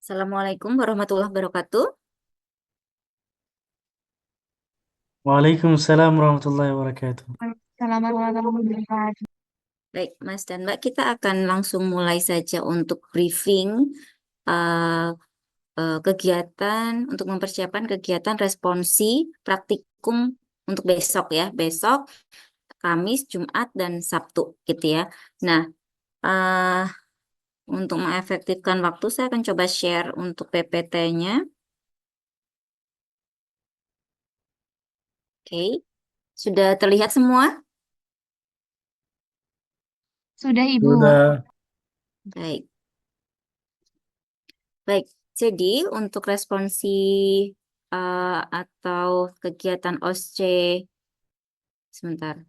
Assalamualaikum warahmatullahi wabarakatuh. Waalaikumsalam warahmatullahi wabarakatuh. Selamat malam. Baik, Mas dan Mbak, kita akan langsung mulai saja untuk briefing eh, kegiatan untuk mempersiapkan kegiatan responsi praktikum untuk besok ya. Besok Kamis, Jumat, dan Sabtu gitu ya. Nah, eh, untuk mengefektifkan waktu, saya akan coba share untuk PPT-nya. Oke, sudah terlihat semua? Sudah Ibu. Sudah. Baik. Baik, jadi untuk responsi atau kegiatan OSCE, sebentar.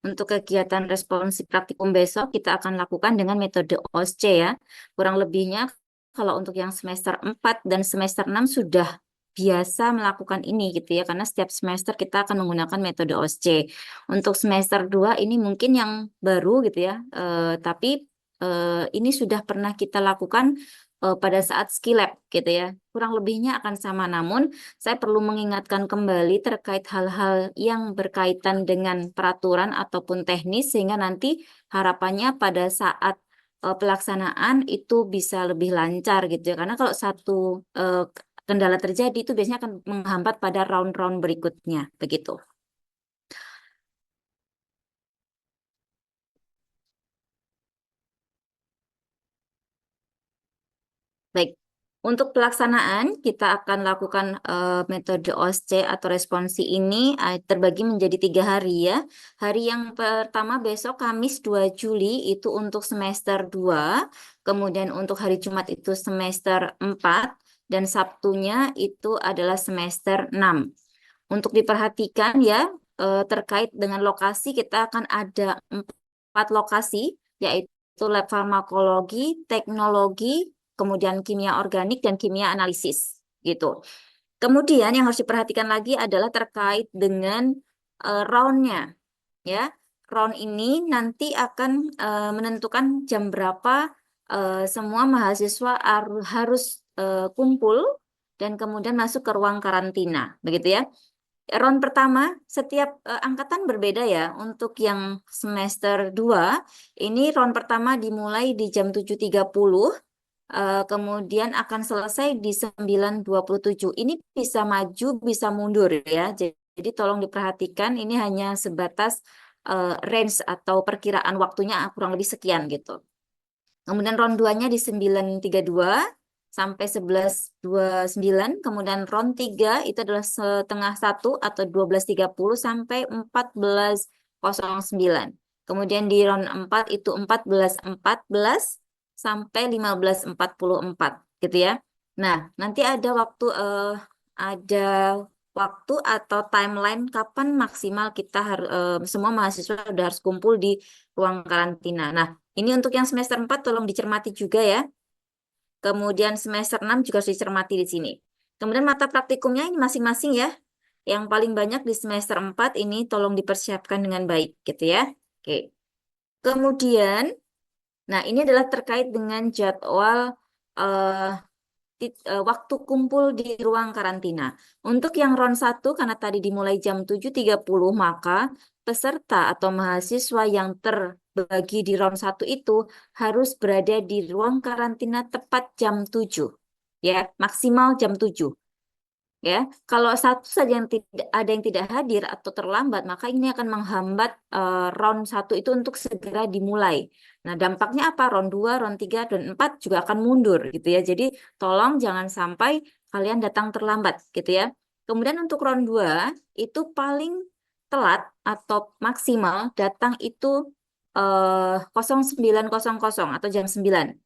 Untuk kegiatan responsi praktikum besok, kita akan lakukan dengan metode OSCE ya. Kurang lebihnya, kalau untuk yang semester 4 dan semester 6 sudah biasa melakukan ini gitu ya, karena setiap semester kita akan menggunakan metode OSCE. Untuk semester 2 ini mungkin yang baru gitu ya, tapi ini sudah pernah kita lakukan pada saat skill lab gitu ya. Kurang lebihnya akan sama, namun saya perlu mengingatkan kembali terkait hal-hal yang berkaitan dengan peraturan ataupun teknis, sehingga nanti harapannya pada saat pelaksanaan itu bisa lebih lancar gitu ya. Karena kalau satu kendala terjadi itu biasanya akan menghambat pada round-round berikutnya, begitu. Baik, untuk pelaksanaan kita akan lakukan metode OSCE atau responsi ini terbagi menjadi 3 hari ya. Hari yang pertama besok Kamis 2 Juli itu untuk semester 2, kemudian untuk hari Jumat itu semester 4, dan Sabtunya itu adalah semester 6. Untuk diperhatikan ya, terkait dengan lokasi kita akan ada 4 lokasi, yaitu lab farmakologi, teknologi, kemudian kimia organik dan kimia analisis gitu. Kemudian yang harus diperhatikan lagi adalah terkait dengan roundnya ya. Round ini nanti akan menentukan jam berapa semua mahasiswa harus kumpul dan kemudian masuk ke ruang karantina, begitu ya. Round pertama, setiap angkatan berbeda ya. Untuk yang semester 2 ini round pertama dimulai di jam 7.30, kemudian akan selesai di 9.27. Ini bisa maju, bisa mundur ya. Jadi tolong diperhatikan, ini hanya sebatas range atau perkiraan waktunya kurang lebih sekian gitu. Kemudian round 2-nya di 9.32 sampai 11.29. Kemudian round 3 itu adalah setengah 1 atau 12.30 sampai 14.09. Kemudian di round 4 itu 14.14 sampai 15.44 gitu ya. Nah, nanti ada waktu atau timeline kapan maksimal kita harus semua mahasiswa sudah harus kumpul di ruang karantina. Nah, ini untuk yang semester 4 tolong dicermati juga ya. Kemudian semester 6 juga harus dicermati di sini. Kemudian mata praktikumnya ini masing-masing ya. Yang paling banyak di semester 4 ini tolong dipersiapkan dengan baik gitu ya. Oke. Kemudian, nah ini adalah terkait dengan jadwal eh, waktu kumpul di ruang karantina. Untuk yang round 1 karena tadi dimulai jam 7.30, maka peserta atau mahasiswa yang terbagi di round 1 itu harus berada di ruang karantina tepat jam 7. Ya, maksimal jam 7. Ya, kalau satu saja yang tidak ada yang tidak hadir atau terlambat, maka ini akan menghambat round 1 itu untuk segera dimulai. Nah, dampaknya apa? Round 2, round 3, dan 4 juga akan mundur gitu ya. Jadi, tolong jangan sampai kalian datang terlambat gitu ya. Kemudian untuk round 2 itu paling telat atau maksimal datang itu 09.00 atau jam 9.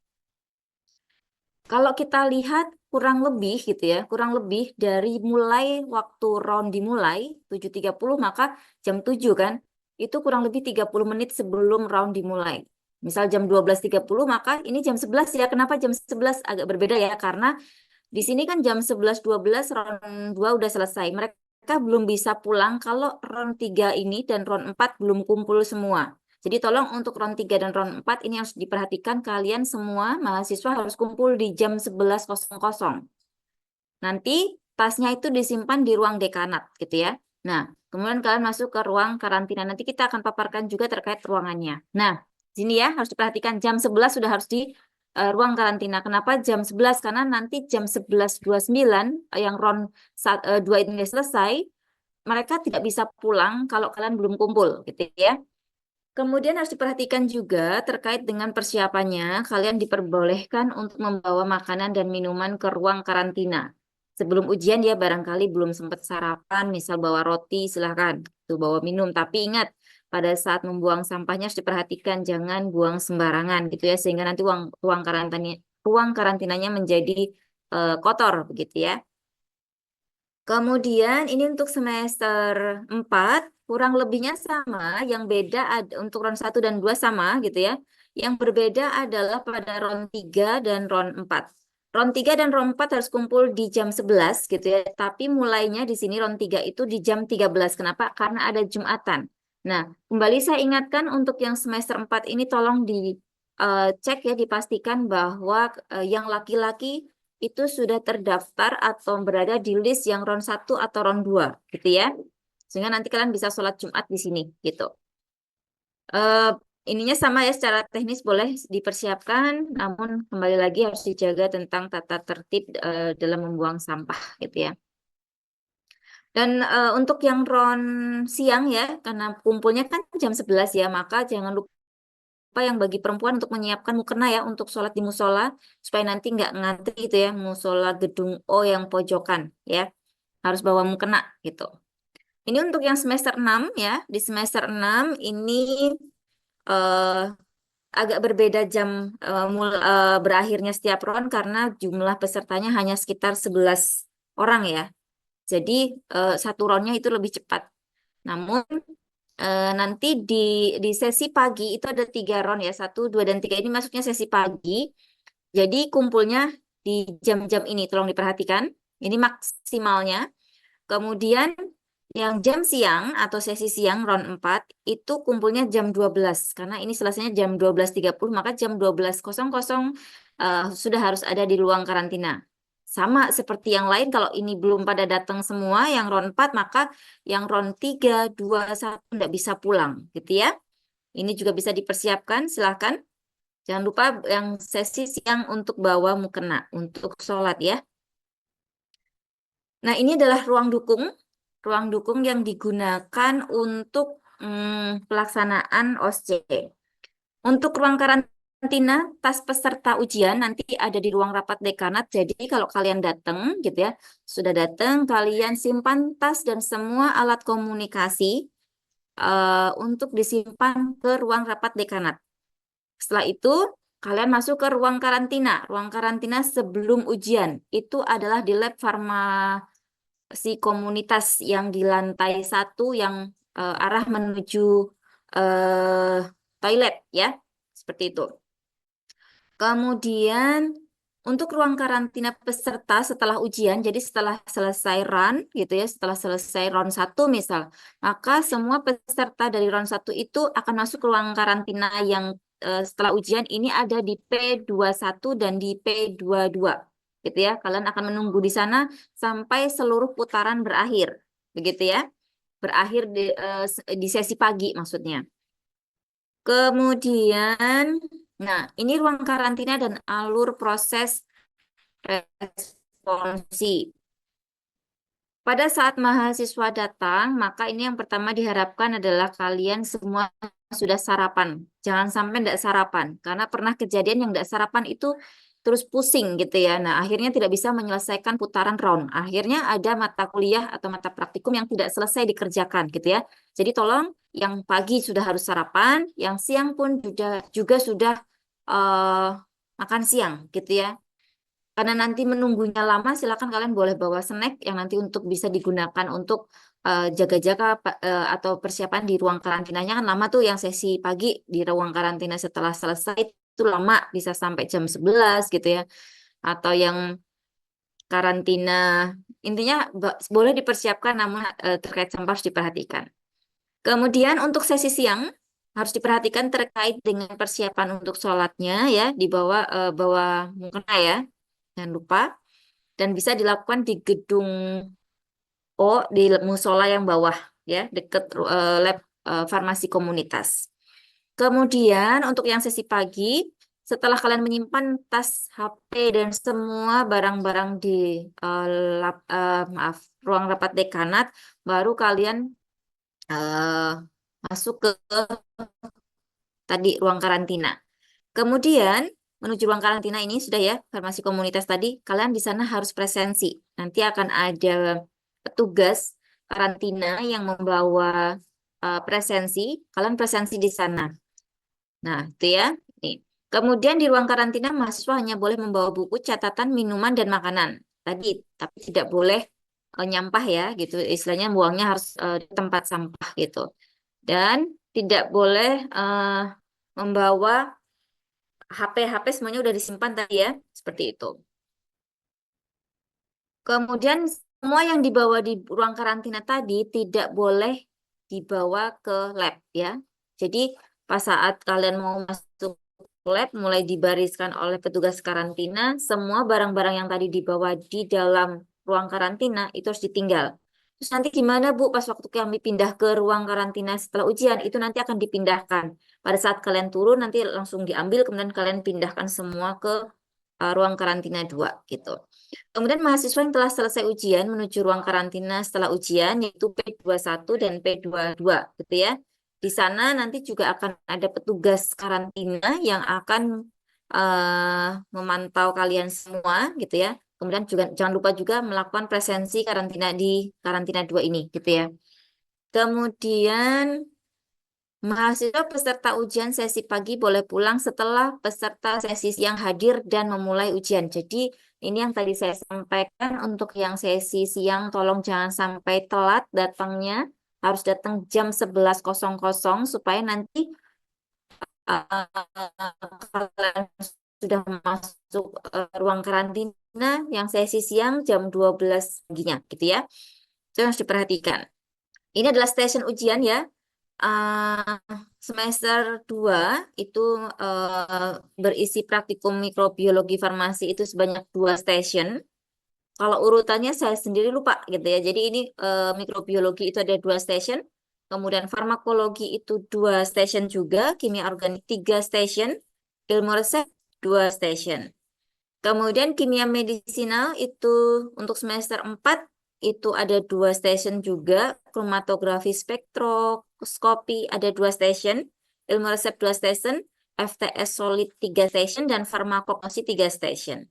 Kalau kita lihat kurang lebih gitu ya, kurang lebih dari mulai waktu round dimulai 7.30, maka jam 7 kan, itu kurang lebih 30 menit sebelum round dimulai. Misal jam 12.30, maka ini jam 11 ya. Kenapa jam 11 agak berbeda ya? Karena di sini kan jam 11.12 round 2 udah selesai. Mereka belum bisa pulang kalau round 3 ini dan round 4 belum kumpul semua. Jadi tolong untuk ron 3 dan ron 4 ini harus diperhatikan, kalian semua mahasiswa harus kumpul di jam 11.00. Nanti tasnya itu disimpan di ruang dekanat gitu ya. Nah, kemudian kalian masuk ke ruang karantina. Nanti kita akan paparkan juga terkait ruangannya. Nah, sini ya harus diperhatikan jam 11 sudah harus di ruang karantina. Kenapa jam 11? Karena nanti jam 11.29 yang ron 2 ini selesai, mereka tidak bisa pulang kalau kalian belum kumpul gitu ya. Kemudian harus diperhatikan juga terkait dengan persiapannya, kalian diperbolehkan untuk membawa makanan dan minuman ke ruang karantina. Sebelum ujian ya barangkali belum sempat sarapan, misal bawa roti, silahkan tuh bawa minum. Tapi ingat, pada saat membuang sampahnya harus diperhatikan, jangan buang sembarangan gitu ya, sehingga nanti ruang karantinanya menjadi kotor begitu ya. Kemudian ini untuk semester 4 kurang lebihnya sama, yang beda untuk ron 1 dan 2 sama gitu ya. Yang berbeda adalah pada ron 3 dan ron 4. Ron 3 dan ron 4 harus kumpul di jam 11 gitu ya, tapi mulainya di sini ron 3 itu di jam 13. Kenapa? Karena ada Jumatan. Nah, kembali saya ingatkan untuk yang semester 4 ini tolong dicek ya, dipastikan bahwa yang laki-laki itu sudah terdaftar atau berada di list yang ron 1 atau ron 2 gitu ya. Sehingga nanti kalian bisa sholat Jumat di sini gitu. Eh ininya sama ya, secara teknis boleh dipersiapkan, namun kembali lagi harus dijaga tentang tata tertib dalam membuang sampah gitu ya. Dan untuk yang ron siang ya, karena kumpulnya kan jam 11 ya, maka jangan lupa yang bagi perempuan untuk menyiapkan mukena ya untuk sholat di musola supaya nanti nggak ngantri gitu ya, musola gedung O yang pojokan ya, harus bawa mukena gitu. Ini untuk yang semester 6 ya, di semester 6 ini eh, agak berbeda jam berakhirnya setiap ron karena jumlah pesertanya hanya sekitar 11 orang ya, jadi satu ronnya itu lebih cepat. Namun nanti di sesi pagi itu ada 3 ron ya, 1, 2, dan 3 ini masuknya sesi pagi. Jadi kumpulnya di jam-jam ini, tolong diperhatikan. Ini maksimalnya. Kemudian yang jam siang atau sesi siang ron 4 itu kumpulnya jam 12. Karena ini selesainya jam 12.30, maka jam 12.00 sudah harus ada di ruang karantina. Sama seperti yang lain, kalau ini belum pada datang semua, yang ron 4, maka yang ron 3, 2, 1 tidak bisa pulang, gitu ya. Ini juga bisa dipersiapkan, silahkan. Jangan lupa yang sesi siang untuk bawa mukena, untuk sholat ya. Nah, ini adalah ruang dukung yang digunakan untuk pelaksanaan OSCE. Untuk ruang karantina, tas peserta ujian nanti ada di ruang rapat dekanat. Jadi kalau kalian datang gitu ya, sudah datang, kalian simpan tas dan semua alat komunikasi untuk disimpan ke ruang rapat dekanat. Setelah itu, kalian masuk ke ruang karantina. Ruang karantina sebelum ujian itu adalah di lab farmasi komunitas yang di lantai 1 yang arah menuju eh, toilet ya. Seperti itu. Kemudian untuk ruang karantina peserta setelah ujian, jadi setelah selesai run gitu ya, setelah selesai round 1 misal, maka semua peserta dari round 1 itu akan masuk ke ruang karantina yang setelah ujian ini ada di P21 dan di P22 gitu ya. Kalian akan menunggu di sana sampai seluruh putaran berakhir. Begitu ya. Berakhir di sesi pagi maksudnya. Kemudian, nah ini ruang karantina dan alur proses responsi. Pada saat mahasiswa datang, maka ini yang pertama diharapkan adalah kalian semua sudah sarapan. Jangan sampai tidak sarapan, karena pernah kejadian yang tidak sarapan itu terus pusing gitu ya. Nah, akhirnya tidak bisa menyelesaikan putaran round. Akhirnya ada mata kuliah atau mata praktikum yang tidak selesai dikerjakan gitu ya. Jadi tolong yang pagi sudah harus sarapan, yang siang pun juga sudah eh, makan siang gitu ya. Karena nanti menunggunya lama, silakan kalian boleh bawa snack yang nanti untuk bisa digunakan untuk jaga-jaga atau persiapan di ruang karantinanya kan lama tuh, yang sesi pagi di ruang karantina setelah selesai itu lama, bisa sampai jam 11 gitu ya. Atau yang karantina, intinya boleh dipersiapkan namun terkait sampah harus diperhatikan. Kemudian untuk sesi siang harus diperhatikan terkait dengan persiapan untuk sholatnya ya, bawa mukena ya, jangan lupa. Dan bisa dilakukan di gedung di musola yang bawah ya, deket lab farmasi komunitas. Kemudian untuk yang sesi pagi, setelah kalian menyimpan tas, HP, dan semua barang-barang di eh, maaf, ruang rapat dekanat, baru kalian eh, masuk ke tadi ruang karantina. Kemudian menuju ruang karantina ini sudah ya, farmasi komunitas tadi, kalian di sana harus presensi. Nanti akan ada petugas karantina yang membawa presensi, kalian presensi di sana. Nah, itu ya. Nih. Kemudian di ruang karantina mahasiswa hanya boleh membawa buku, catatan, minuman, dan makanan. Tadi, tapi tidak boleh nyampah ya, gitu. Istilahnya buangnya harus di tempat sampah gitu. Dan tidak boleh membawa HP semuanya udah disimpan tadi ya, seperti itu. Kemudian semua yang dibawa di ruang karantina tadi tidak boleh dibawa ke lab ya. Jadi pas saat kalian mau masuk lab mulai dibariskan oleh petugas karantina, semua barang-barang yang tadi dibawa di dalam ruang karantina itu harus ditinggal. Terus nanti gimana Bu pas waktu kami pindah ke ruang karantina setelah ujian itu nanti akan dipindahkan. Pada saat kalian turun nanti langsung diambil kemudian kalian pindahkan semua ke ruang karantina 2 gitu. Kemudian mahasiswa yang telah selesai ujian menuju ruang karantina setelah ujian yaitu P21 dan P22 gitu ya. Di sana nanti juga akan ada petugas karantina yang akan memantau kalian semua gitu ya. Kemudian juga jangan lupa juga melakukan presensi karantina di karantina 2 ini gitu ya. Kemudian mahasiswa peserta ujian sesi pagi boleh pulang setelah peserta sesi siang hadir dan memulai ujian. Jadi ini yang tadi saya sampaikan untuk yang sesi siang tolong jangan sampai telat datangnya. Harus datang jam 11.00 supaya nanti kalian sudah masuk ruang karantina yang sesi siang jam 12 paginya gitu ya. Itu harus diperhatikan. Ini adalah stasiun ujian ya. Ah, semester 2 itu berisi praktikum mikrobiologi farmasi itu sebanyak 2 stasiun. Kalau urutannya saya sendiri lupa gitu ya. Jadi ini mikrobiologi itu ada 2 stasiun. Kemudian farmakologi itu 2 stasiun juga. Kimia organik 3 stasiun. Ilmu resep 2 stasiun. Kemudian kimia medisinal itu untuk semester 4 itu ada 2 stasiun juga. Kromatografi spektroskopi ada 2 stasiun. Ilmu resep 2 stasiun. FTS solid 3 stasiun dan farmakognosi 3 stasiun.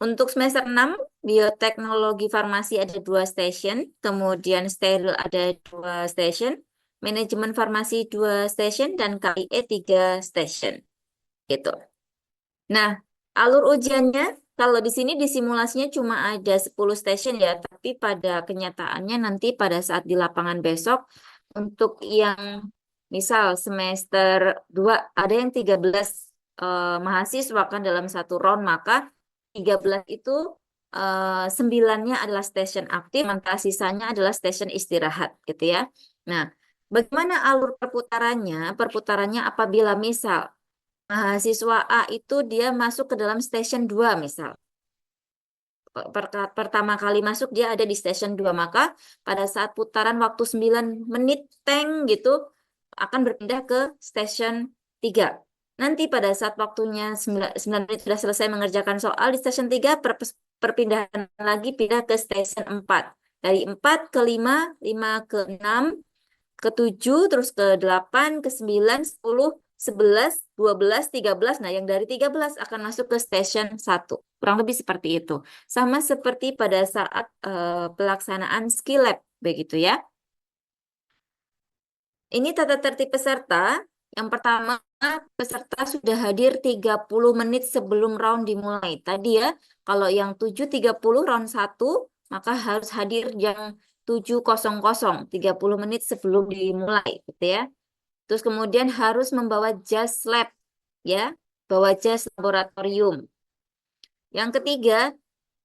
Untuk semester 6 bioteknologi farmasi ada 2 stasiun. Kemudian steril ada 2 stasiun. Manajemen farmasi 2 stasiun dan KIE 3 stasiun. Gitu. Nah, alur ujiannya, kalau di sini di simulasinya cuma ada 10 stasiun ya, tapi pada kenyataannya nanti pada saat di lapangan besok, untuk yang misal semester 2 ada yang 13 mahasiswa kan dalam satu round, maka 13 itu 9-nya adalah stasiun aktif, sementara sisanya adalah stasiun istirahat gitu ya. Nah, bagaimana alur perputarannya? Perputarannya apabila misal mahasiswa A itu dia masuk ke dalam stasiun 2 misal. Pertama kali masuk dia ada di stasiun 2 maka pada saat putaran waktu 9 menit teng gitu akan berpindah ke stasiun 3. Nanti pada saat waktunya 9 menit sudah selesai mengerjakan soal di stasiun 3 perpindahan lagi pindah ke stasiun 4. Dari 4 ke 5, 5 ke 6, ke 7, terus ke 8, ke 9, 10, 11, 12, 13. Nah, yang dari 13 akan masuk ke stasiun 1. Kurang lebih seperti itu. Sama seperti pada saat pelaksanaan skill lab, begitu ya. Ini tata tertib peserta. Yang pertama, peserta sudah hadir 30 menit sebelum round dimulai. Tadi ya, kalau yang 7.30 round 1, maka harus hadir jam 7.00, 30 menit sebelum dimulai, gitu ya. Terus kemudian harus membawa jas lab, ya, bawa jas laboratorium. Yang ketiga,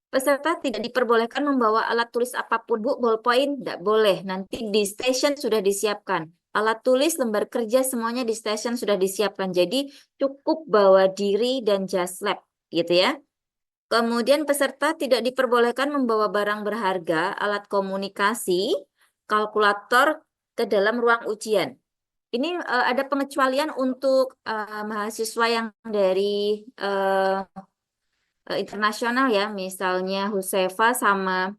peserta tidak diperbolehkan membawa alat tulis apapun, Bu, ballpoint, tidak boleh. Nanti di station sudah disiapkan. alat tulis, lembar kerja semuanya di station sudah disiapkan. Jadi cukup bawa diri dan jas lab gitu ya. Kemudian peserta tidak diperbolehkan membawa barang berharga, alat komunikasi, kalkulator ke dalam ruang ujian. Ini ada pengecualian untuk mahasiswa yang dari internasional ya, misalnya Husefa sama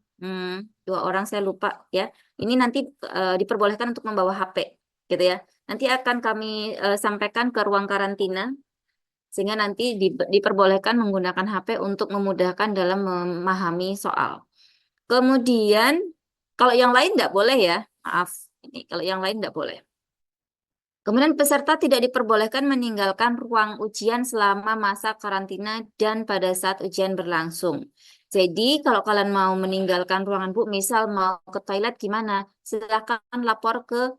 dua orang saya lupa ya. Ini nanti diperbolehkan untuk membawa HP gitu ya. Nanti akan kami sampaikan ke ruang karantina sehingga nanti diperbolehkan menggunakan HP untuk memudahkan dalam memahami soal. Kemudian kalau yang lain nggak boleh ya, maaf. Ini kalau yang lain nggak boleh. Kemudian peserta tidak diperbolehkan meninggalkan ruang ujian selama masa karantina dan pada saat ujian berlangsung. Jadi kalau kalian mau meninggalkan ruangan Bu, misal mau ke toilet gimana? Silakan lapor ke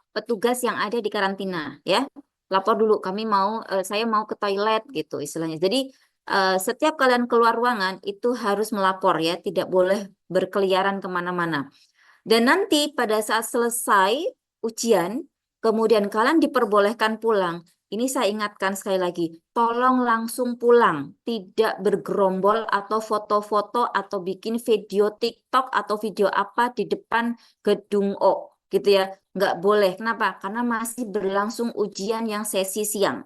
petugas yang ada di karantina ya. Lapor dulu saya mau ke toilet gitu istilahnya. Jadi setiap kalian keluar ruangan itu harus melapor ya, tidak boleh berkeliaran kemana-mana. Dan nanti pada saat selesai ujian, kemudian kalian diperbolehkan pulang. Ini saya ingatkan sekali lagi, tolong langsung pulang, tidak bergerombol atau foto-foto atau bikin video TikTok atau video apa di depan gedung O, gitu ya. Nggak boleh. Kenapa? Karena masih berlangsung ujian yang sesi siang.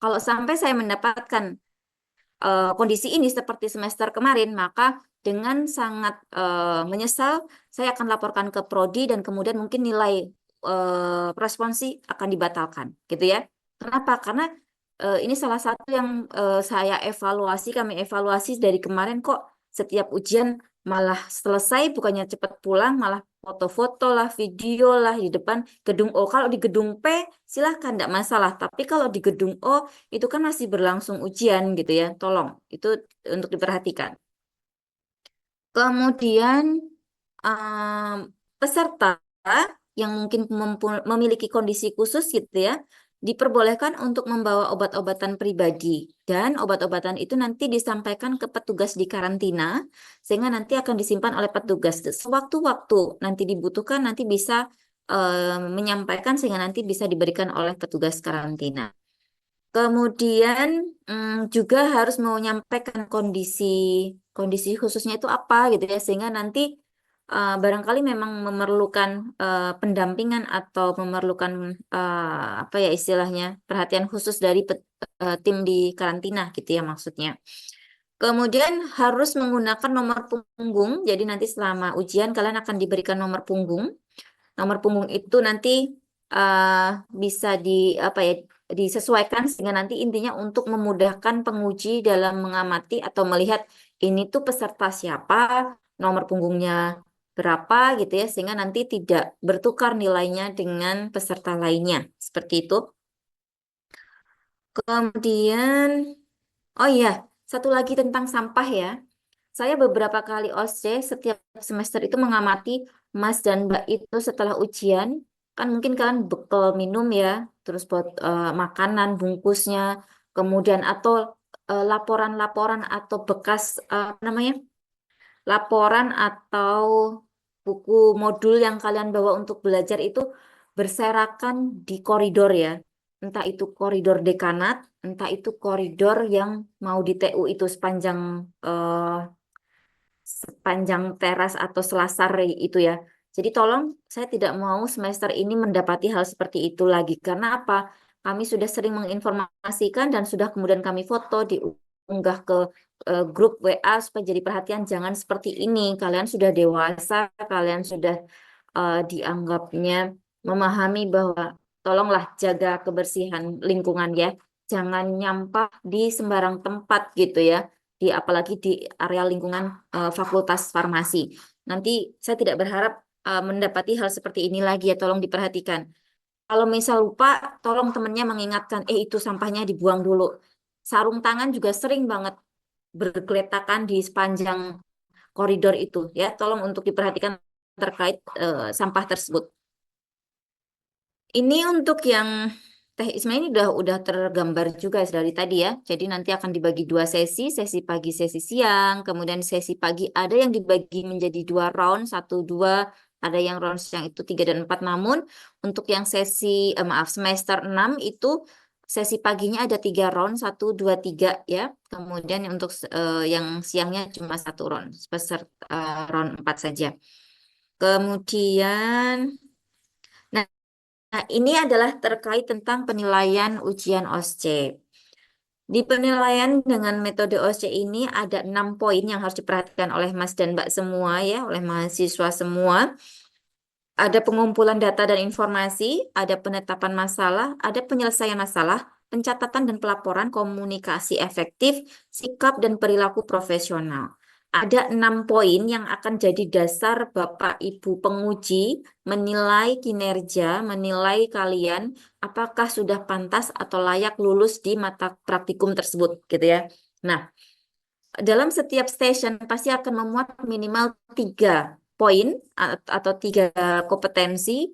Kalau sampai saya mendapatkan kondisi ini seperti semester kemarin, maka dengan sangat menyesal, saya akan laporkan ke Prodi dan kemudian mungkin nilai responsi akan dibatalkan, gitu ya. Kenapa? Karena ini salah satu yang kami evaluasi dari kemarin kok setiap ujian malah selesai, bukannya cepat pulang, malah foto-foto lah, video lah di depan gedung O. Kalau di gedung P silahkan, tidak masalah. Tapi kalau di gedung O itu kan masih berlangsung ujian gitu ya. Tolong, itu untuk diperhatikan. Kemudian em, peserta yang mungkin memiliki kondisi khusus gitu ya, diperbolehkan untuk membawa obat-obatan pribadi dan obat-obatan itu nanti disampaikan ke petugas di karantina sehingga nanti akan disimpan oleh petugas. Sewaktu-waktu nanti dibutuhkan nanti bisa menyampaikan sehingga nanti bisa diberikan oleh petugas karantina. Kemudian juga harus menyampaikan kondisi kondisi khususnya itu apa gitu ya sehingga nanti barangkali memang memerlukan pendampingan atau memerlukan apa ya istilahnya perhatian khusus dari tim di karantina gitu ya maksudnya. Kemudian harus menggunakan nomor punggung. Jadi nanti selama ujian kalian akan diberikan nomor punggung. Nomor punggung itu nanti bisa apa ya disesuaikan sehingga nanti intinya untuk memudahkan penguji dalam mengamati atau melihat ini tuh peserta siapa, nomor punggungnya berapa gitu ya sehingga nanti tidak bertukar nilainya dengan peserta lainnya. Seperti itu. Kemudian oh iya, satu lagi tentang sampah ya. Saya beberapa kali OSCE setiap semester itu mengamati Mas dan Mbak itu setelah ujian, kan mungkin kalian bekal minum ya, terus buat makanan, bungkusnya, kemudian atau laporan-laporan atau bekas apa namanya, laporan atau buku modul yang kalian bawa untuk belajar itu berserakan di koridor ya. Entah itu koridor dekanat, entah itu koridor yang mau di TU itu sepanjang teras atau selasar itu ya. Jadi tolong saya tidak mau semester ini mendapati hal seperti itu lagi. Karena apa? Kami sudah sering menginformasikan dan sudah kemudian kami foto diunggah ke grup WA supaya jadi perhatian jangan seperti ini. Kalian sudah dewasa, kalian sudah dianggapnya memahami bahwa tolonglah jaga kebersihan lingkungan ya. Jangan nyampah di sembarang tempat gitu ya apalagi di area lingkungan Fakultas Farmasi. Nanti saya tidak berharap mendapati hal seperti ini lagi ya, tolong diperhatikan. Kalau misal lupa, tolong temennya mengingatkan, itu sampahnya dibuang dulu. Sarung tangan juga sering banget bergeletakan di sepanjang koridor itu ya, tolong untuk diperhatikan terkait sampah tersebut. Ini untuk yang Teh Isma ini udah tergambar juga dari tadi ya. Jadi nanti akan dibagi dua sesi pagi, sesi siang. Kemudian sesi pagi ada yang dibagi menjadi dua round, 1, 2. ada yang rounds yang itu 3 dan 4. Namun untuk yang semester 6 itu sesi paginya ada 3 round, 1, 2, 3 ya. Kemudian untuk yang siangnya cuma 1 round, round 4 saja. Kemudian, nah, ini adalah terkait tentang penilaian ujian OSCE. Di penilaian dengan metode OSCE ini ada 6 poin yang harus diperhatikan oleh Mas dan Mbak semua ya, oleh mahasiswa semua. Ada pengumpulan data dan informasi, ada penetapan masalah, ada penyelesaian masalah, pencatatan dan pelaporan, komunikasi efektif, sikap dan perilaku profesional. Ada 6 poin yang akan jadi dasar Bapak Ibu penguji menilai kinerja, menilai kalian apakah sudah pantas atau layak lulus di mata praktikum tersebut, gitu ya. Nah, dalam setiap station pasti akan memuat minimal 3 poin atau 3 kompetensi,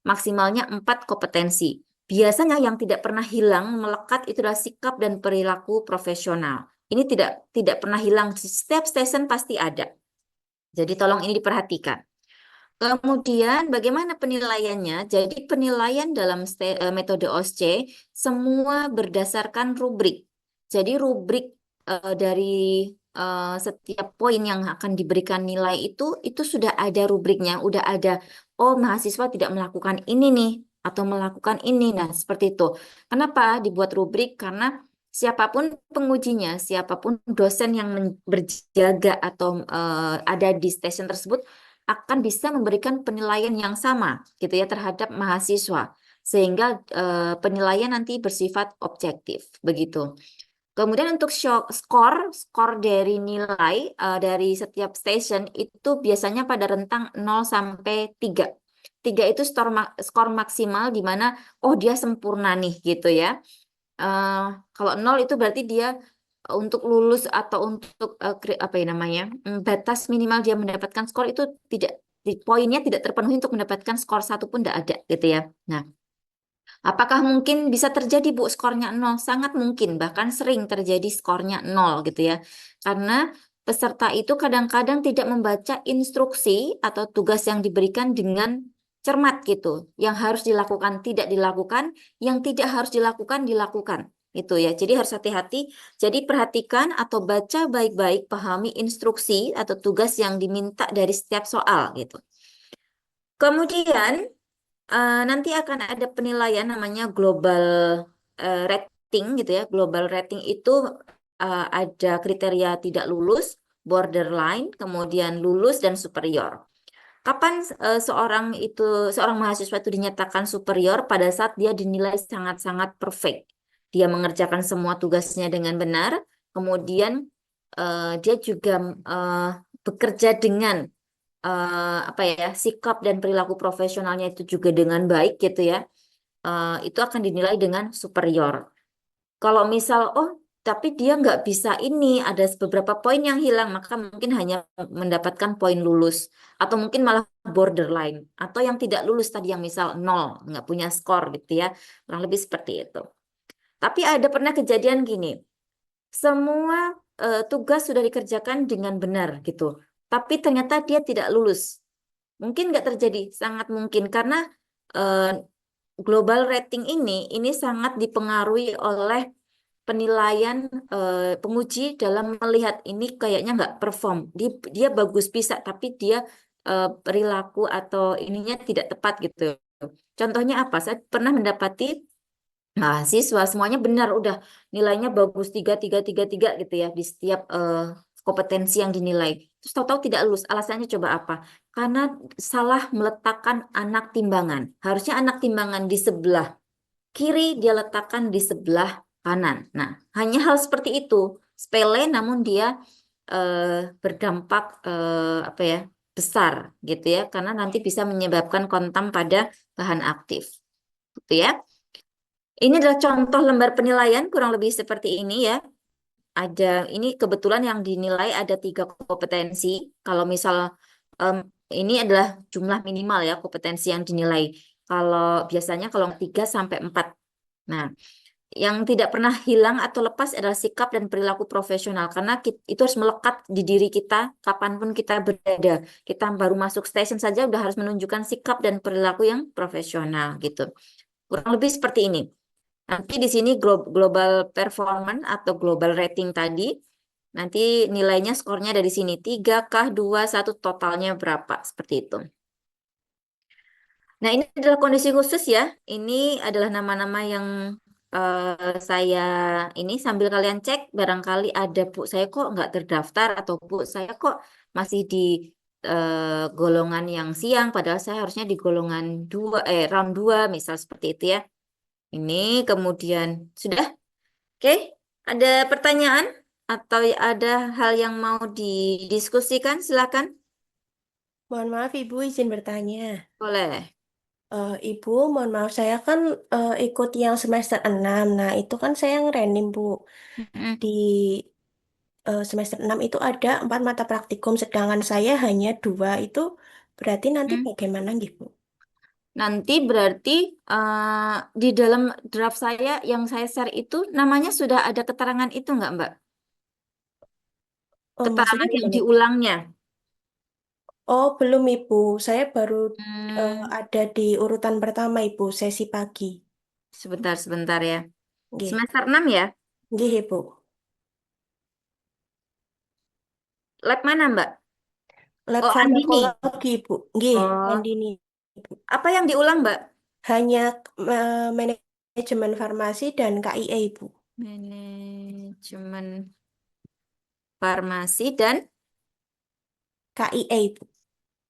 maksimalnya 4 kompetensi. Biasanya yang tidak pernah hilang melekat itu adalah sikap dan perilaku profesional. Ini tidak pernah hilang, di setiap station pasti ada. Jadi tolong ini diperhatikan. Kemudian bagaimana penilaiannya? Jadi penilaian dalam metode OSCE semua berdasarkan rubrik. Jadi rubrik dari setiap poin yang akan diberikan nilai itu sudah ada rubriknya, udah ada. Oh, mahasiswa tidak melakukan ini nih atau melakukan ini. Nah, seperti itu. Kenapa dibuat rubrik? Karena siapapun pengujinya, siapapun dosen yang berjaga atau ada di stasiun tersebut akan bisa memberikan penilaian yang sama gitu ya terhadap mahasiswa sehingga penilaian nanti bersifat objektif begitu. Kemudian untuk skor dari nilai dari setiap station itu biasanya pada rentang 0 sampai 3. 3 itu skor maksimal di mana oh dia sempurna nih gitu ya. Eh, Kalau 0 itu berarti dia untuk lulus atau untuk apa ya namanya batas minimal dia mendapatkan skor itu tidak poinnya tidak terpenuhi untuk mendapatkan skor 1 pun tidak ada gitu ya. Nah, apakah mungkin bisa terjadi Bu skornya 0? Sangat mungkin, bahkan sering terjadi skornya 0 gitu ya. Karena peserta itu kadang-kadang tidak membaca instruksi atau tugas yang diberikan dengan cermat gitu. Yang harus dilakukan tidak dilakukan, yang tidak harus dilakukan dilakukan. Itu ya. Jadi harus hati-hati. Jadi perhatikan atau baca baik-baik, pahami instruksi atau tugas yang diminta dari setiap soal gitu. Kemudian nanti akan ada penilaian namanya global rating gitu ya. Global rating itu ada kriteria tidak lulus, borderline, kemudian lulus dan superior. Kapan seorang mahasiswa itu dinyatakan superior pada saat dia dinilai sangat-sangat perfect. Dia mengerjakan semua tugasnya dengan benar, kemudian dia juga eh, bekerja dengan apa ya sikap dan perilaku profesionalnya itu juga dengan baik gitu ya. Itu akan dinilai dengan superior. Kalau misal oh tapi dia nggak bisa ini ada beberapa poin yang hilang maka mungkin hanya mendapatkan poin lulus atau mungkin malah borderline atau yang tidak lulus tadi yang misal 0 nggak punya skor gitu ya kurang lebih seperti itu. Tapi ada pernah kejadian gini semua tugas sudah dikerjakan dengan benar gitu tapi ternyata dia tidak lulus. Mungkin nggak terjadi, sangat mungkin karena eh, global rating ini sangat dipengaruhi oleh penilaian penguji dalam melihat ini kayaknya nggak perform. Dia bagus bisa, tapi dia perilaku atau ininya tidak tepat gitu. Contohnya apa? Saya pernah mendapati mahasiswa semuanya benar udah nilainya bagus 3 3 3 3 gitu ya di setiap kompetensi yang dinilai. Terus tahu-tahu tidak lulus. Alasannya coba apa? Karena salah meletakkan anak timbangan. Harusnya anak timbangan di sebelah kiri dia letakkan di sebelah kanan. Nah, hanya hal seperti itu. Sepele namun dia berdampak apa ya? Besar gitu ya karena nanti bisa menyebabkan kontam pada bahan aktif. Gitu ya. Ini adalah contoh lembar penilaian kurang lebih seperti ini ya. Ada ini kebetulan yang dinilai ada 3 kompetensi. Kalau misal em, ini adalah jumlah minimal ya kompetensi yang dinilai. Kalau biasanya kalau 3 sampai 4. Nah, yang tidak pernah hilang atau lepas adalah sikap dan perilaku profesional karena itu harus melekat di diri kita kapanpun kita berada. Kita baru masuk stasiun saja udah harus menunjukkan sikap dan perilaku yang profesional gitu. Kurang lebih seperti ini. Nanti di sini global performance atau global rating tadi, nanti nilainya skornya dari sini 3 kah 2 1 totalnya berapa seperti itu. Nah, ini adalah kondisi khusus ya. Ini adalah nama-nama yang saya ini sambil kalian cek barangkali ada bu saya kok nggak terdaftar atau bu saya kok masih di golongan yang siang padahal saya harusnya di golongan round 2 misal seperti itu ya. Ini kemudian sudah. Oke, ada pertanyaan atau ada hal yang mau didiskusikan? Silakan. Mohon maaf Ibu izin bertanya. Boleh. Ibu, mohon maaf saya kan ikut yang semester 6. Nah, itu kan saya ngerenim Bu. Mm-mm. Di semester 6 itu ada 4 mata praktikum, sedangkan saya hanya 2. Itu berarti nanti Mm. bagaimana gitu? Nanti berarti di dalam draft saya yang saya share itu namanya sudah ada keterangan itu nggak, Mbak? Oh, maksudnya Keterangan yang gimana Bu? diulangnya. Oh, belum Ibu. Saya baru Hmm, ada di urutan pertama Ibu, sesi pagi. sebentar ya. Nggih. Semester 6 ya? Nggih, Ibu. Lab mana, Mbak? Lab Oh, Andini. farmakologi Ibu. Nggih, Oh, Andini. apa yang diulang, Mbak? Hanya manajemen farmasi dan KIE, Ibu. Manajemen farmasi dan KIE, Ibu.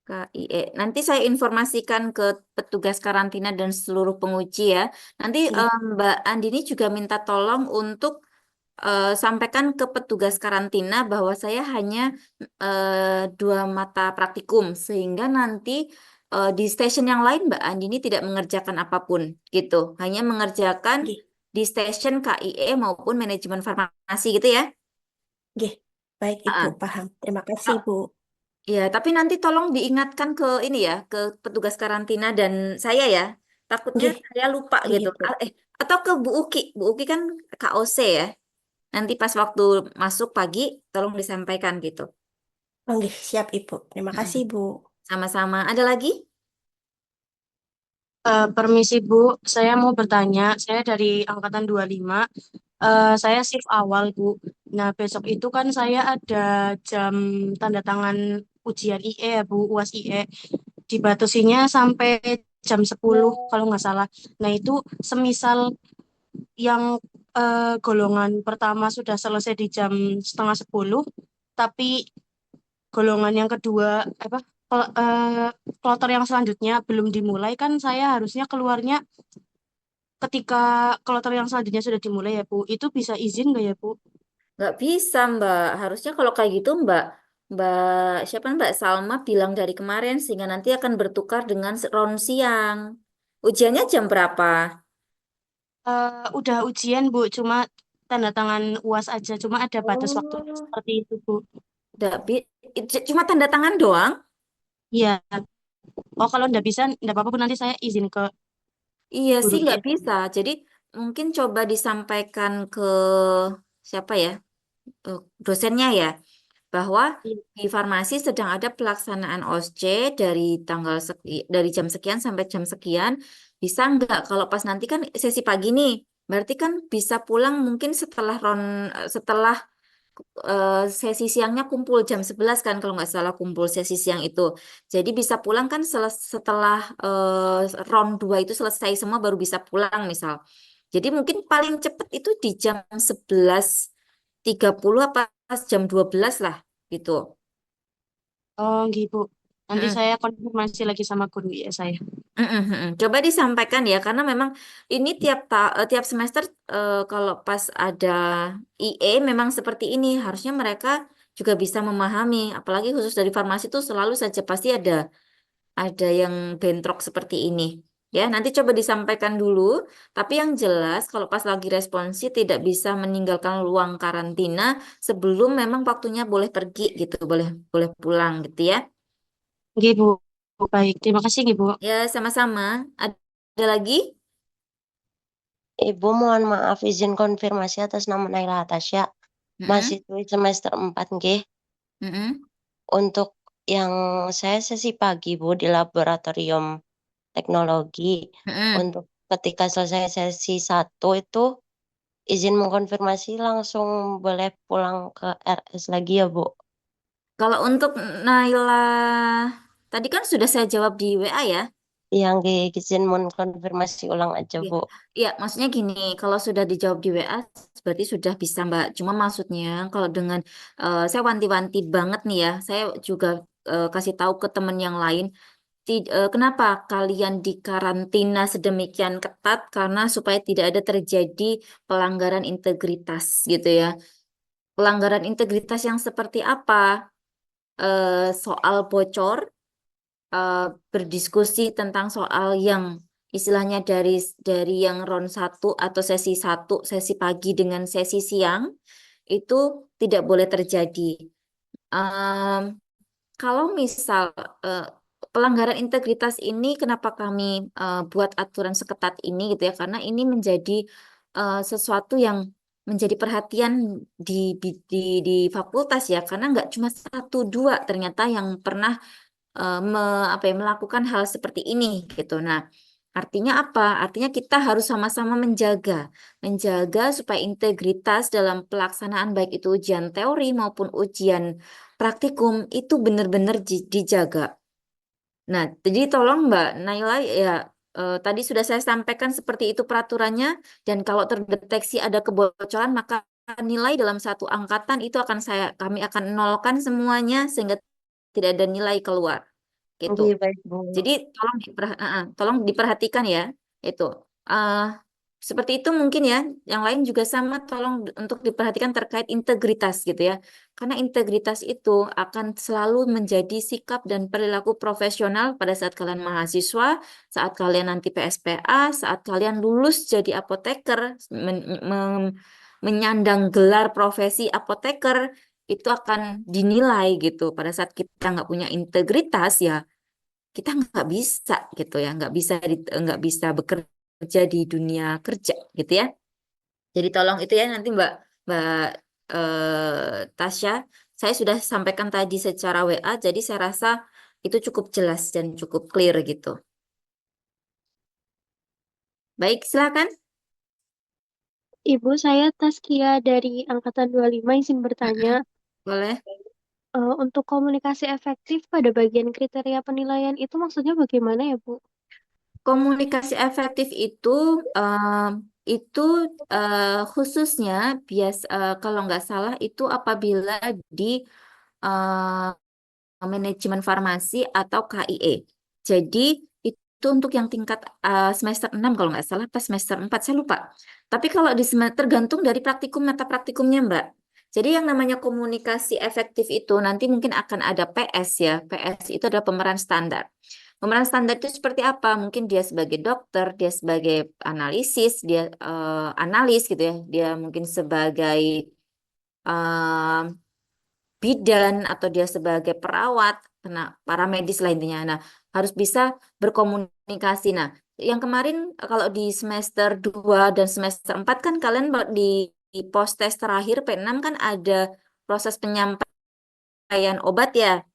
KIE. Nanti saya informasikan ke petugas karantina dan seluruh penguji ya. Nanti Nggih, Mbak Andini juga minta tolong untuk sampaikan ke petugas karantina bahwa saya hanya 2 mata praktikum sehingga nanti di stasiun yang lain Mbak Andini tidak mengerjakan apapun gitu. Hanya mengerjakan nggih, di stasiun KIE maupun manajemen farmasi gitu ya. nggih. Baik, Ibu, Ah, paham. Terima kasih, ah. Ibu. Ya, tapi nanti tolong diingatkan ke ini ya, ke petugas karantina dan saya ya. Takutnya Nggih, saya lupa nggih, gitu. Ibu. Atau ke Bu Uki. Bu Uki kan KOC ya. Nanti pas waktu masuk pagi, tolong disampaikan gitu. Oh, nggih, siap, Ibu. Terima Mm-mm. kasih, Ibu. Sama-sama. Ada lagi? Permisi Bu, saya mau bertanya. Saya dari angkatan 25. Saya shift awal Bu. Nah besok itu kan saya ada jam tanda tangan ujian IE ya Bu, UAS IE. Dibatasinya sampai jam 10 kalau nggak salah. Nah itu semisal yang golongan pertama sudah selesai di jam setengah 10, tapi golongan yang kedua apa kloter yang selanjutnya belum dimulai kan saya harusnya keluarnya ketika kloter yang selanjutnya sudah dimulai ya Bu. Itu bisa izin nggak ya Bu? Nggak bisa, Mbak. Harusnya kalau kayak gitu, Mbak, siapa Mbak Salma bilang dari kemarin sehingga nanti akan bertukar dengan round siang. Ujiannya jam berapa? Udah ujian Bu, cuma tanda tangan UAS aja, cuma ada batas waktunya Oh, seperti itu Bu. nggak cuma tanda tangan doang. Iya. Oh kalau nggak bisa, nggak apa-apa Bu, nanti saya izin ke Iya guru sih nggak IF. bisa. Jadi mungkin coba disampaikan ke siapa ya, dosennya ya, bahwa di farmasi sedang ada pelaksanaan OSCE dari dari jam sekian sampai jam sekian. Bisa nggak kalau pas nanti kan sesi pagi nih, berarti kan bisa pulang mungkin setelah sesi siangnya kumpul jam 11 kan kalau nggak salah kumpul sesi siang itu. Jadi bisa pulang kan setelah round 2 itu selesai semua baru bisa pulang misal. Jadi mungkin paling cepat itu di jam 11.30 apa jam 12 lah gitu. Oh gitu. Nanti Mm-mm. saya konfirmasi lagi sama guru IF saya. Mm-mm, mm-mm. Coba disampaikan ya, karena memang ini tiap semester kalau pas ada IE memang seperti ini. Harusnya mereka juga bisa memahami, apalagi khusus dari farmasi itu selalu saja pasti ada yang bentrok seperti ini. Ya, nanti coba disampaikan dulu. Tapi yang jelas kalau pas lagi responsi tidak bisa meninggalkan ruang karantina sebelum memang waktunya boleh pergi gitu, boleh boleh pulang gitu ya. Gitu Bu. Baik, terima kasih Bu. Ya, sama-sama. Ada lagi? Ibu mohon maaf izin konfirmasi atas nama Naila Tasya. Mm-mm, Mahasiswi semester 4 nggih. mm-mm. Untuk yang saya sesi pagi Bu di laboratorium teknologi. Mm-mm. Untuk ketika selesai sesi 1 itu izin mengkonfirmasi langsung boleh pulang ke RS lagi ya Bu. Kalau untuk Naila, tadi kan sudah saya jawab di WA ya. Yang izin mengkonfirmasi ulang aja Oke. Bu. Iya, maksudnya gini, kalau sudah dijawab di WA, berarti sudah bisa, Mbak. Cuma maksudnya, kalau dengan saya wanti-wanti banget nih ya, saya juga kasih tahu ke teman yang lain, kenapa kalian dikarantina sedemikian ketat? Karena supaya tidak ada terjadi pelanggaran integritas, gitu ya. Pelanggaran integritas yang seperti apa? Soal bocor, eh, berdiskusi tentang soal yang istilahnya dari yang round satu atau sesi 1, sesi pagi dengan sesi siang itu tidak boleh terjadi. Em, Kalau misal eh, pelanggaran integritas ini kenapa kami buat aturan seketat ini gitu ya? Karena ini menjadi sesuatu yang menjadi perhatian di fakultas ya, karena nggak cuma 1 2 ternyata yang pernah melakukan hal seperti ini gitu. Nah, artinya apa? Artinya kita harus sama-sama menjaga supaya integritas dalam pelaksanaan baik itu ujian teori maupun ujian praktikum itu benar-benar dijaga. Nah, jadi tolong Mbak Naila ya, tadi sudah saya sampaikan seperti itu peraturannya, dan kalau terdeteksi ada kebocoran maka nilai dalam satu angkatan itu kami akan nolkan semuanya sehingga tidak ada nilai keluar gitu. Nggih, baik Bu. Jadi tolong diperhatikan ya itu. Eh Seperti itu mungkin ya. Yang lain juga sama, tolong untuk diperhatikan terkait integritas gitu ya. Karena integritas itu akan selalu menjadi sikap dan perilaku profesional pada saat kalian mahasiswa, saat kalian nanti PSPA, saat kalian lulus jadi apoteker, menyandang gelar profesi apoteker, itu akan dinilai gitu. Pada saat kita nggak punya integritas ya, kita nggak bisa gitu ya, nggak bisa bekerja di dunia kerja gitu ya. Jadi tolong itu ya nanti Mbak Tasya, saya sudah sampaikan tadi secara WA, jadi saya rasa itu cukup jelas dan cukup clear gitu. Baik, silakan. Ibu, saya Taskia dari Angkatan 25 izin bertanya, Boleh. untuk komunikasi efektif pada bagian kriteria penilaian itu maksudnya bagaimana ya, Bu? Komunikasi efektif itu khususnya kalau nggak salah itu apabila di manajemen farmasi atau KIE. Jadi itu untuk yang tingkat semester 6 kalau nggak salah, pas semester 4 saya lupa. Tapi kalau di semester tergantung dari praktikum mata praktikumnya Mbak. Jadi yang namanya komunikasi efektif itu nanti mungkin akan ada PS ya. PS itu adalah pemeran standar. Pemeran standar itu seperti apa? Mungkin dia sebagai dokter, dia sebagai analis gitu ya. Dia mungkin sebagai eh, bidan atau dia sebagai perawat, para medis lah intinya. Nah, harus bisa berkomunikasi. Nah, yang kemarin kalau di semester 2 dan semester 4 kan kalian di post test terakhir P6 kan ada proses penyampaian obat ya.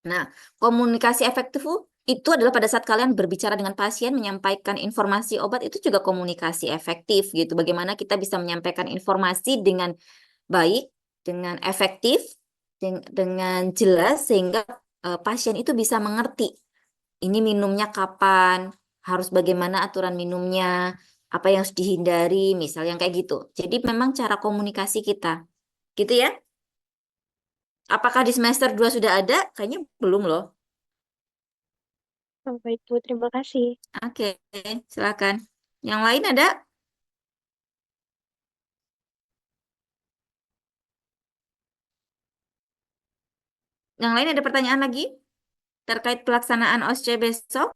Nah, komunikasi efektif itu adalah pada saat kalian berbicara dengan pasien, menyampaikan informasi obat itu juga komunikasi efektif gitu. Bagaimana kita bisa menyampaikan informasi dengan baik, dengan efektif, dengan jelas sehingga pasien itu bisa mengerti ini minumnya kapan, harus bagaimana aturan minumnya, apa yang harus dihindari, misal yang kayak gitu. Jadi memang cara komunikasi kita, gitu ya. Apakah di semester 2 sudah ada? Kayaknya belum loh. Oh, baik, Bu, terima kasih. Oke, silakan. Yang lain ada? Yang lain ada pertanyaan lagi terkait pelaksanaan OSCE besok?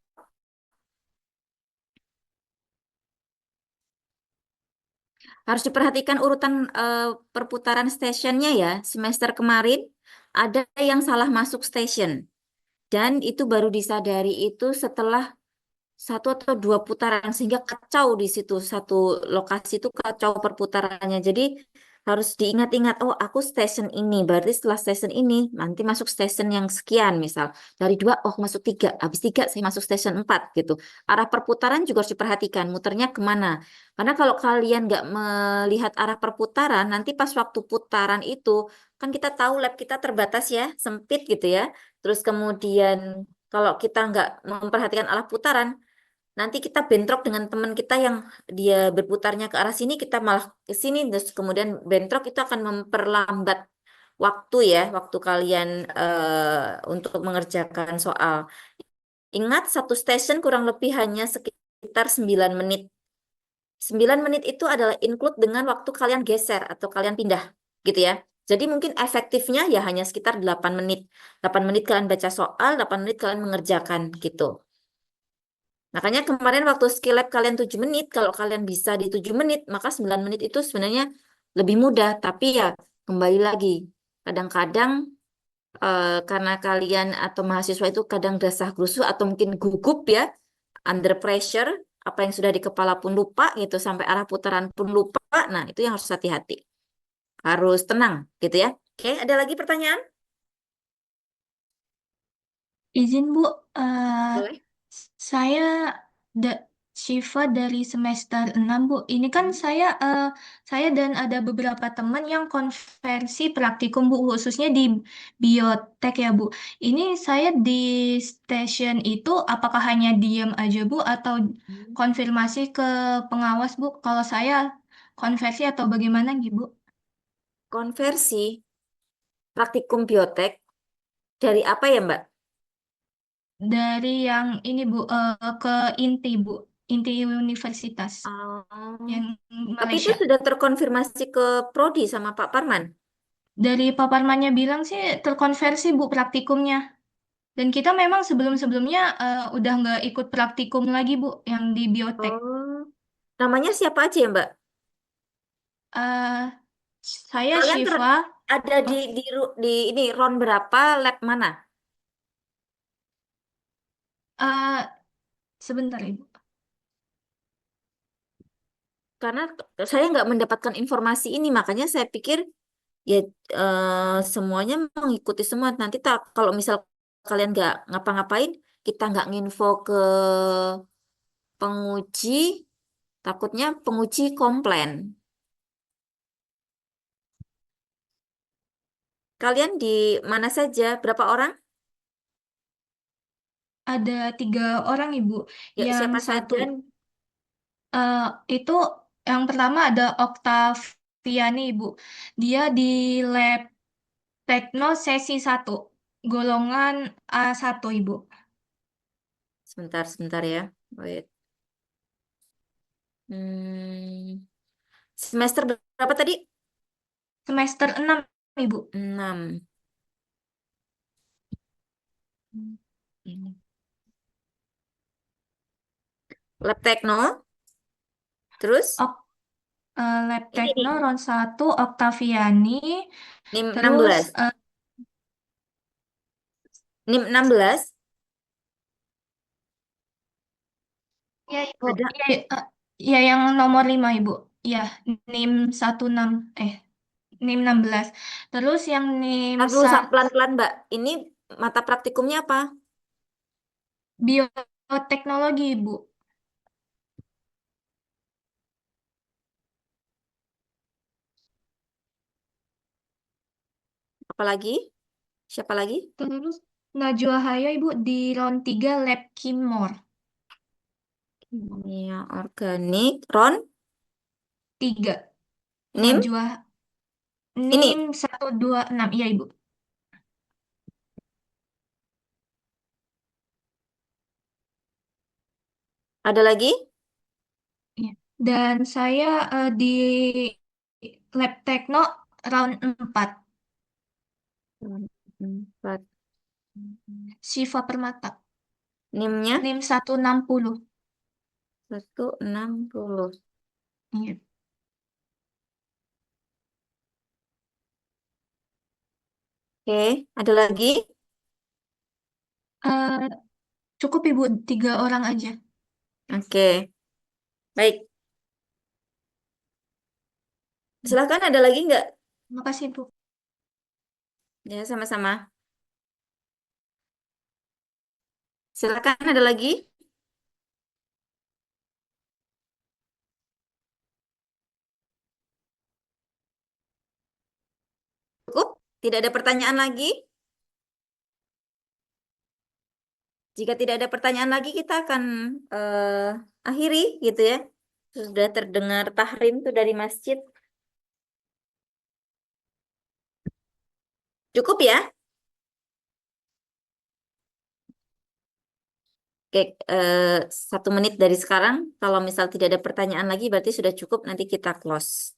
Harus diperhatikan urutan perputaran stationnya ya. Semester kemarin ada yang salah masuk station. Dan itu baru disadari itu setelah satu atau dua putaran sehingga kacau di situ satu lokasi itu kacau perputarannya. Jadi harus diingat-ingat, oh aku stasiun ini, berarti setelah stasiun ini nanti masuk stasiun yang sekian misal. Dari dua, oh masuk tiga, habis tiga saya masuk stasiun empat gitu. Arah perputaran juga harus diperhatikan, muternya kemana. Karena kalau kalian nggak melihat arah perputaran, nanti pas waktu putaran itu, kan kita tahu lab kita terbatas ya, sempit gitu ya. Terus kemudian kalau kita nggak memperhatikan arah putaran, nanti kita bentrok dengan teman kita yang dia berputarnya ke arah sini, kita malah ke sini, terus kemudian bentrok itu akan memperlambat waktu ya, waktu kalian untuk mengerjakan soal. Ingat, satu station kurang lebih hanya sekitar 9 menit. 9 menit itu adalah include dengan waktu kalian geser atau kalian pindah, gitu ya. Jadi mungkin efektifnya ya hanya sekitar 8 menit. 8 menit kalian baca soal, 8 menit kalian mengerjakan, gitu. Makanya kemarin waktu skill lab kalian 7 menit, kalau kalian bisa di 7 menit, maka 9 menit itu sebenarnya lebih mudah. Tapi ya kembali lagi, kadang-kadang karena kalian atau mahasiswa itu kadang desah-desus atau mungkin gugup ya, under pressure, apa yang sudah di kepala pun lupa gitu, sampai arah putaran pun lupa. Nah, itu yang harus hati-hati. Harus tenang gitu ya. Oke, ada lagi pertanyaan? Izin Bu, eh, Boleh. saya Shiva dari semester 6 Bu. Ini kan saya dan ada beberapa teman yang konversi praktikum Bu, khususnya di biotek ya Bu. Ini saya di station itu apakah hanya diam aja Bu atau konfirmasi ke pengawas Bu? Kalau saya konversi atau bagaimana gitu Bu? Konversi praktikum biotek dari apa ya, Mbak? Dari yang ini Bu, ke inti Bu, inti universitas Oh. yang Tapi itu Malaysia. sudah terkonfirmasi ke Prodi sama Pak Parman. Dari Pak Parmannya bilang sih terkonversi Bu praktikumnya. Dan kita memang sebelum-sebelumnya udah nggak ikut praktikum lagi Bu yang di biotek. Oh. Namanya siapa aja ya, Mbak? Eh saya Kalian Shiva. ada Oh, di ini round berapa, lab mana? eh, sebentar Ibu. Karena saya nggak mendapatkan informasi ini, makanya saya pikir ya semuanya mengikuti semua. Nanti tak kalau misal kalian nggak ngapa-ngapain, kita nggak nginfo ke penguji, takutnya penguji komplain. Kalian di mana saja? Berapa orang? Ada 3 orang Ibu. Ya, Yang siapa satu saja? eh, itu yang pertama ada Oktaviani Ibu. Dia di lab Tekno sesi 1, golongan A1 Ibu. Sebentar ya. Wait. Semester berapa tadi? Semester 6 Ibu. 6. Ini. Lab Tekno. Terus Ok, lab ini Tekno nih, round 1 Oktaviani. NIM Terus 16. NIM 16 ya Ibu. ada. Ya yang nomor 5 Ibu. Ya, NIM 16 NIM 16. Terus yang NIM Tar dulu pelan-pelan, Mbak. Ini mata praktikumnya apa? bioteknologi Ibu. Apalagi? Siapa lagi? Terus Najwa Haya Ibu di round 3 lab Kimor. Kimia organik. Ron? 3. NIM? Najwa Ini NIM 126. Iya Ibu. ada lagi? Iya. Dan saya di lab Tekno round 4. 4. Shiva Permata. NIM-nya NIM 160. 160. Iya. Oke, ada lagi? Eh, cukup Ibu, 3 orang aja. Oke, baik. Silahkan, ada lagi nggak? Terima kasih, Bu. Ya, sama-sama. Silakan, ada lagi? Cukup? Tidak ada pertanyaan lagi? Jika tidak ada pertanyaan lagi, kita akan akhiri gitu ya. Sudah terdengar tahrim tuh dari masjid. Cukup ya? Oke, 1 menit dari sekarang. Kalau misal tidak ada pertanyaan lagi, berarti sudah cukup. Nanti kita close.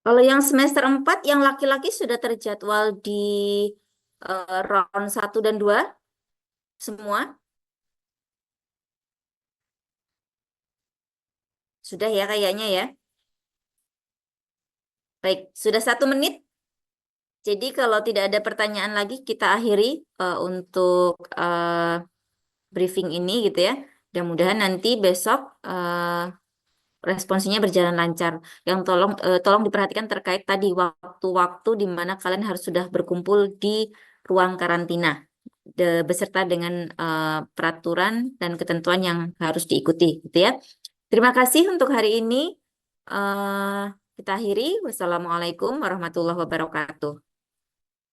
Kalau yang semester 4, yang laki-laki sudah terjadwal di round 1 dan 2 semua? Sudah ya kayaknya ya. Baik, sudah 1 menit. Jadi kalau tidak ada pertanyaan lagi, kita akhiri untuk briefing ini gitu ya. Mudah-mudahan nanti besok responsinya berjalan lancar. Yang tolong diperhatikan terkait tadi waktu-waktu di mana kalian harus sudah berkumpul di ruang karantina beserta dengan peraturan dan ketentuan yang harus diikuti gitu ya. Terima kasih untuk hari ini. Kita akhiri. Wassalamualaikum warahmatullahi wabarakatuh.